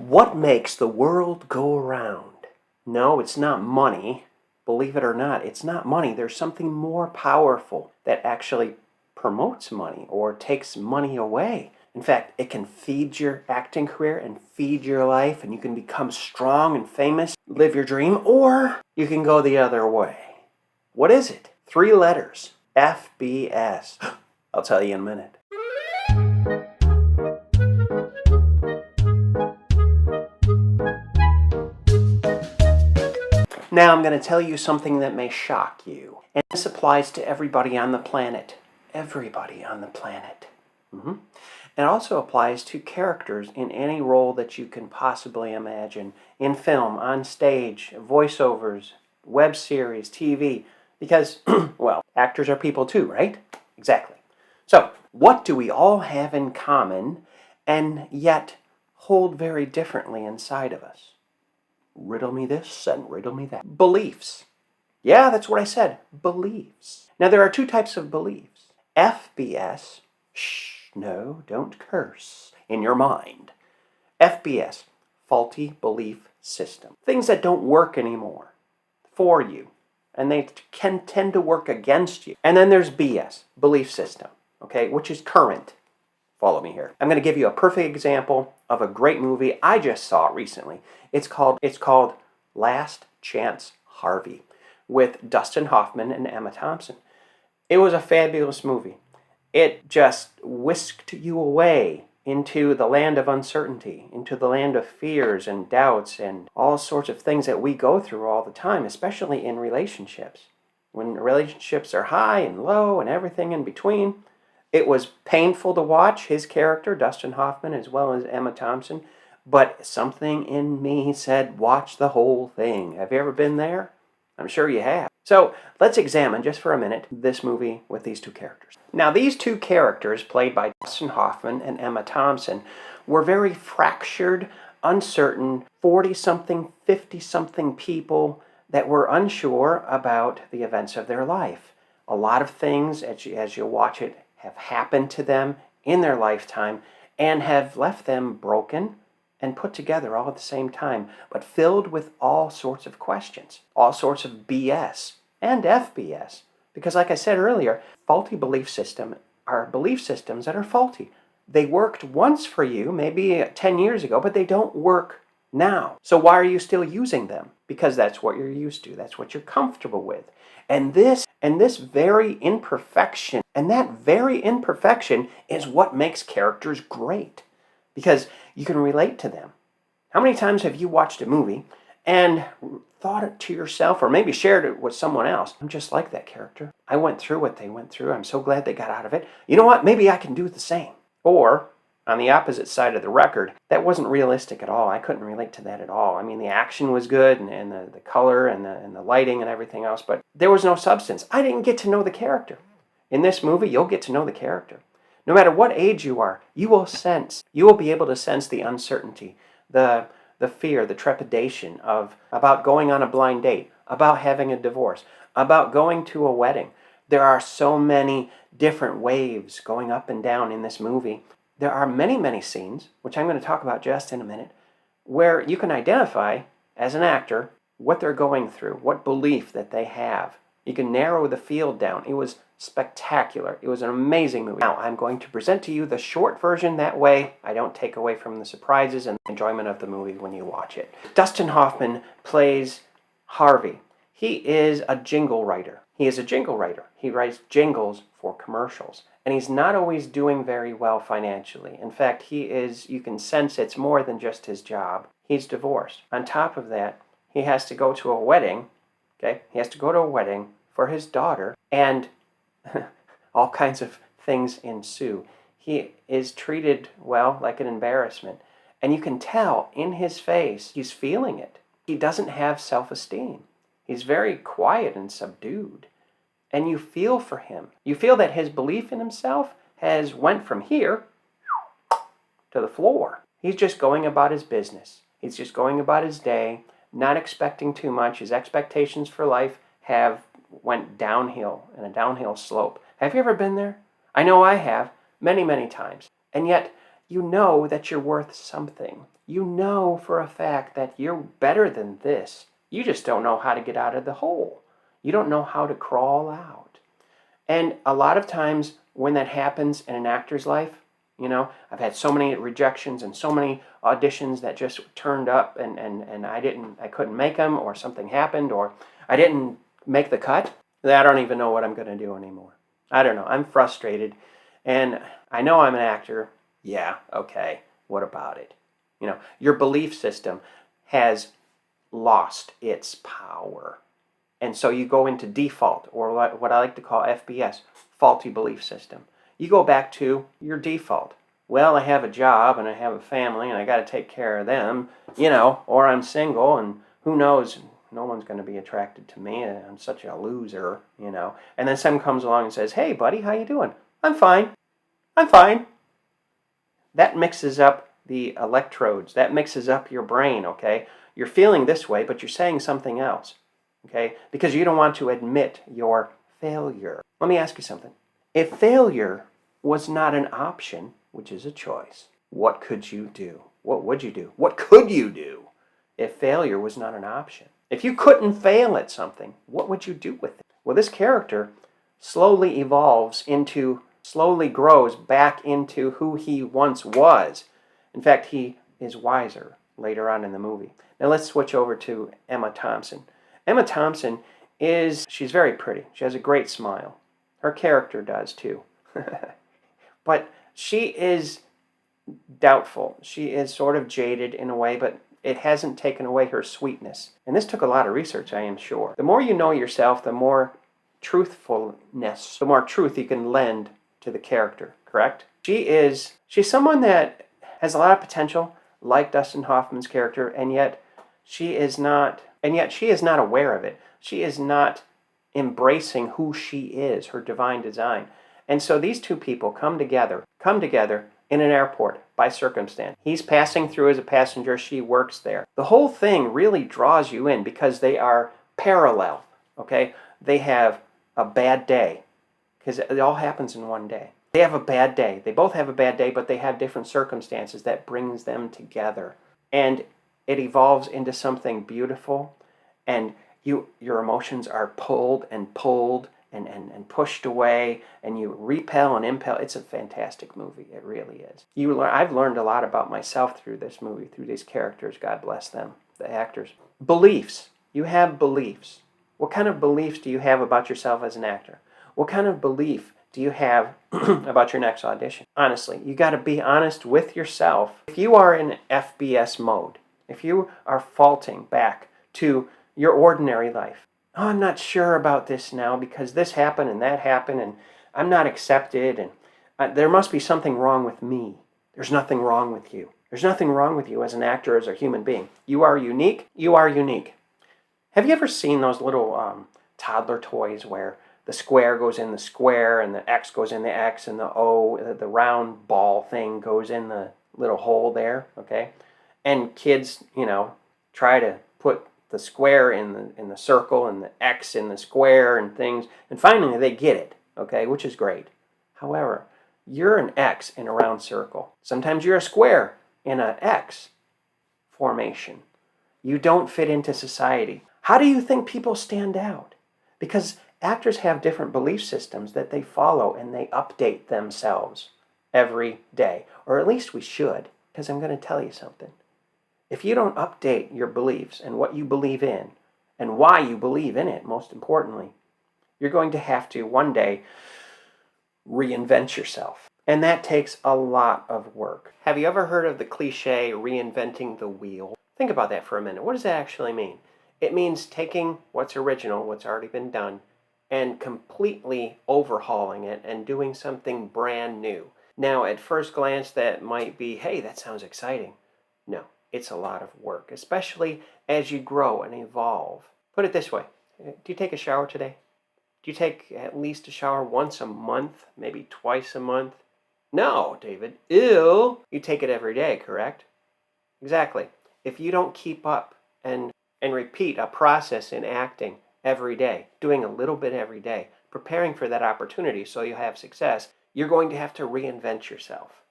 What makes the world go around? No, it's not money. Believe it or not, it's not money. There's something more powerful that actually promotes money or takes money away. In fact, it can feed your acting career and feed your life, and you can become strong and famous, live your dream, or you can go the other way. What is it? 3 letters. FBS. I'll tell you in a minute. Now I'm going to tell you something that may shock you. And this applies to everybody on the planet. Everybody on the planet. It also applies to characters in any role that you can possibly imagine. In film, on stage, voiceovers, web series, TV. Because, well, actors are people too, right? Exactly. So, what do we all have in common and yet hold very differently inside of us? Riddle me this and riddle me that. Beliefs. Yeah, that's what I said. Beliefs. Now, there are 2 types of beliefs. FBS. Shh, no, don't curse in your mind. FBS. Faulty belief system. Things that don't work anymore for you. And they can tend to work against you. And then there's BS. Belief system. Okay, which is current. Follow me here. I'm going to give you a perfect example of a great movie I just saw recently. It's called Last Chance Harvey with Dustin Hoffman and Emma Thompson. It was a fabulous movie. It just whisked you away into the land of uncertainty, into the land of fears and doubts and all sorts of things that we go through all the time, especially in relationships. When relationships are high and low and everything in between. It was painful to watch, his character, Dustin Hoffman, as well as Emma Thompson, but something in me said, watch the whole thing. Have you ever been there? I'm sure you have. So let's examine, just for a minute, this movie with these 2 characters. Now, these 2 characters, played by Dustin Hoffman and Emma Thompson, were very fractured, uncertain, 40-something, 50-something people that were unsure about the events of their life. A lot of things, as you watch it, have happened to them in their lifetime and have left them broken and put together all at the same time, but filled with all sorts of questions, all sorts of BS and FBS. Because like I said earlier, faulty belief system are belief systems that are faulty. They worked once for you, maybe 10 years ago, but they don't work now. So why are you still using them? Because that's what you're used to. That's what you're comfortable with. And this very imperfection, and that very imperfection is what makes characters great. Because you can relate to them. How many times have you watched a movie and thought it to yourself, or maybe shared it with someone else? I'm just like that character. I went through what they went through. I'm so glad they got out of it. You know what? Maybe I can do the same. Or, on the opposite side of the record, that wasn't realistic at all. I couldn't relate to that at all. I mean, the action was good, and the color, and the lighting, and everything else, but there was no substance. I didn't get to know the character. In this movie, you'll get to know the character. No matter what age you are, you will be able to sense the uncertainty, the fear, the trepidation about going on a blind date, about having a divorce, about going to a wedding. There are so many different waves going up and down in this movie. There are many, many scenes, which I'm going to talk about just in a minute, where you can identify, as an actor, what they're going through, what belief that they have. You can narrow the field down. It was spectacular. It was an amazing movie. Now, I'm going to present to you the short version. That way, I don't take away from the surprises and the enjoyment of the movie when you watch it. Dustin Hoffman plays Harvey. He is a jingle writer. He writes jingles for commercials. And he's not always doing very well financially. In fact, you can sense it's more than just his job. He's divorced. On top of that, he has to go to a wedding, okay? He has to go to a wedding for his daughter, and all kinds of things ensue. He is treated, well, like an embarrassment. And you can tell in his face, he's feeling it. He doesn't have self-esteem. He's very quiet and subdued. And you feel for him. You feel that his belief in himself has went from here to the floor. He's just going about his business. He's just going about his day, not expecting too much. His expectations for life have went downhill in a downhill slope. Have you ever been there? I know I have, many, many times. And yet, You know that you're worth something. You know for a fact that you're better than this. You just don't know how to get out of the hole. You don't know how to crawl out. And a lot of times when that happens in an actor's life, I've had so many rejections and so many auditions that just turned up and I couldn't make them, or something happened, or I didn't make the cut, that I don't even know what I'm going to do anymore. I don't know. I'm frustrated. And I know I'm an actor. Yeah, okay. What about it? Your belief system has lost its power. And so you go into default, or what I like to call FBS, faulty belief system. You go back to your default. Well, I have a job and I have a family and I got to take care of them, or I'm single and who knows, no one's going to be attracted to me. I'm such a loser, And then someone comes along and says, hey, buddy, how you doing? I'm fine. I'm fine. That mixes up the electrodes. That mixes up your brain, okay? You're feeling this way, but you're saying something else, okay? Because you don't want to admit your failure. Let me ask you something. If failure was not an option, which is a choice, what could you do? What would you do? What could you do if failure was not an option? If you couldn't fail at something, what would you do with it? Well, this character slowly grows back into who he once was. In fact, he is wiser later on in the movie. Now let's switch over to Emma Thompson. Emma Thompson she's very pretty. She has a great smile. Her character does too. But she is doubtful. She is sort of jaded in a way, but it hasn't taken away her sweetness. And this took a lot of research, I am sure. The more you know yourself, the more truthfulness, the more truth you can lend to the character, correct? She's someone that has a lot of potential, like Dustin Hoffman's character, and yet she is not aware of it. She is not embracing who she is, her divine design. And so these two people come together in an airport by circumstance. He's passing through as a passenger, she works there. The whole thing really draws you in because they are parallel, okay? They have a bad day, because it all happens in one day. They have a bad day. They both have a bad day, but they have different circumstances that brings them together. And it evolves into something beautiful, and your emotions are pulled and pushed away, and you repel and impel. It's a fantastic movie. It really is. I've learned a lot about myself through this movie, through these characters. God bless them, the actors. Beliefs. You have beliefs. What kind of beliefs do you have about yourself as an actor? What kind of belief do you have about your next audition? Honestly, you got to be honest with yourself. If you are in FBS mode, if you are faulting back to your ordinary life, oh, I'm not sure about this now because this happened and that happened and I'm not accepted and there must be something wrong with me. There's nothing wrong with you. There's nothing wrong with you as an actor, as a human being. You are unique. You are unique. Have you ever seen those little toddler toys where the square goes in the square and the X goes in the X and the O, the round ball thing goes in the little hole there, okay? And kids, try to put the square in the circle and the X in the square and things, and finally they get it, okay, which is great. However, you're an X in a round circle. Sometimes you're a square in an X formation. You don't fit into society. How do you think people stand out? Because actors have different belief systems that they follow, and they update themselves every day. Or at least we should, because I'm going to tell you something. If you don't update your beliefs and what you believe in, and why you believe in it, most importantly, you're going to have to one day reinvent yourself. And that takes a lot of work. Have you ever heard of the cliche, reinventing the wheel? Think about that for a minute. What does that actually mean? It means taking what's original, what's already been done, and completely overhauling it and doing something brand new. Now, at first glance, that might be, hey, that sounds exciting. No, it's a lot of work, especially as you grow and evolve. Put it this way. Do you take a shower today? Do you take at least a shower once a month, maybe twice a month? No, David. Ew. You take it every day, correct? Exactly. If you don't keep up and repeat a process in acting every day, doing a little bit every day, preparing for that opportunity so you have success, you're going to have to reinvent yourself.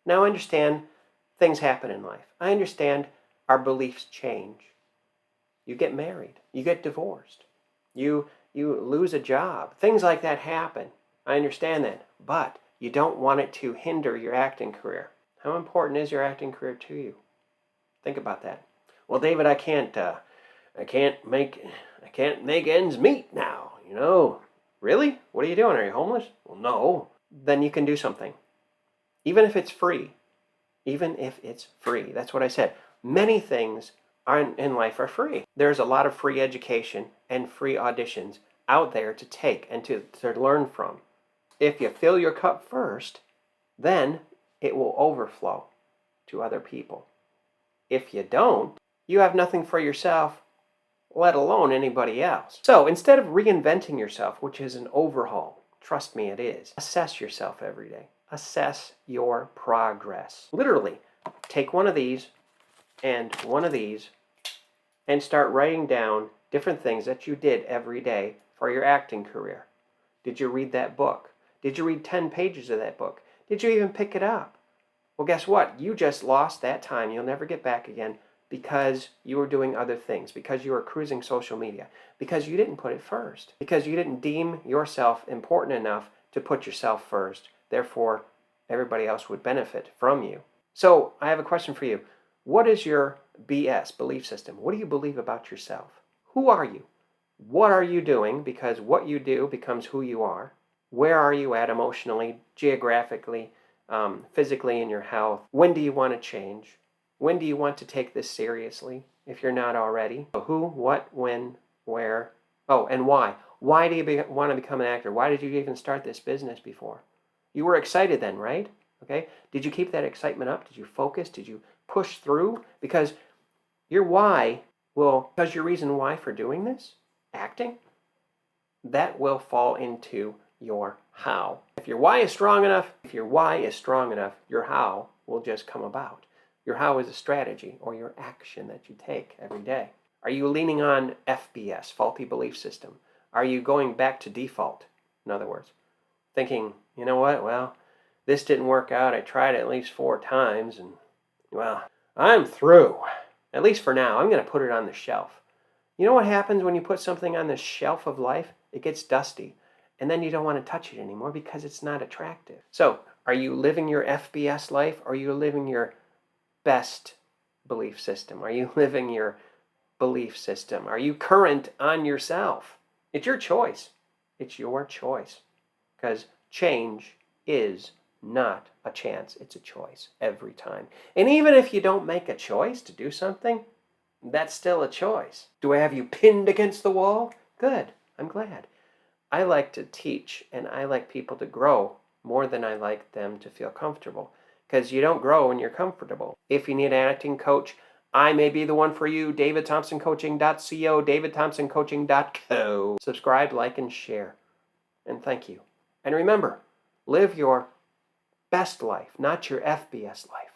Now I understand things happen in life. I understand our beliefs change. You get married. You get divorced. You lose a job. Things like that happen. I understand that. But you don't want it to hinder your acting career. How important is your acting career to you? Think about that. Well, David, I can't make ends meet now, you know. Really? What are you doing? Are you homeless? Well, no. Then you can do something. Even if it's free. Even if it's free. That's what I said. Many things in life are free. There's a lot of free education and free auditions out there to take and to learn from. If you fill your cup first, then it will overflow to other people. If you don't, you have nothing for yourself, let alone anybody else. So instead of reinventing yourself, which is an overhaul, trust me, it is, assess yourself every day. Assess your progress. Literally, take one of these and one of these and start writing down different things that you did every day for your acting career. Did you read that book? Did you read 10 pages of that book? Did you even pick it up? Well, guess what? You just lost that time. You'll never get back again because you were doing other things, because you were cruising social media, because you didn't put it first, because you didn't deem yourself important enough to put yourself first. Therefore, everybody else would benefit from you. So I have a question for you. What is your BS, belief system? What do you believe about yourself? Who are you? What are you doing? Because what you do becomes who you are. Where are you at emotionally, geographically, physically in your health? When do you want to change? When do you want to take this seriously if you're not already? Who, what, when, where, and why? Why do you want to become an actor? Why did you even start this business before? You were excited then, right? Okay. Did you keep that excitement up? Did you focus? Did you push through? Because your why because your reason why for doing this, acting, that will fall into your how. If your why is strong enough, your how will just come about. Your how is a strategy or your action that you take every day. Are you leaning on FBS, faulty belief system? Are you going back to default? In other words, thinking, you know what, well, this didn't work out. I tried at least 4 times and, well, I'm through. At least for now, I'm going to put it on the shelf. You know what happens when you put something on the shelf of life? It gets dusty. And then you don't want to touch it anymore because it's not attractive. So, are you living your FBS life or are you living your best belief system? Are you living your belief system? Are you current on yourself? It's your choice. It's your choice. Because change is not a chance. It's a choice every time. And even if you don't make a choice to do something, that's still a choice. Do I have you pinned against the wall? Good. I'm glad. I like to teach and I like people to grow more than I like them to feel comfortable. Because you don't grow when you're comfortable. If you need an acting coach, I may be the one for you. 𝐷avidThompsonCoaching.co, 𝐷avidThompsonCoaching.co. Subscribe, like, and share. And thank you. And remember, live your best life, not your FBS life.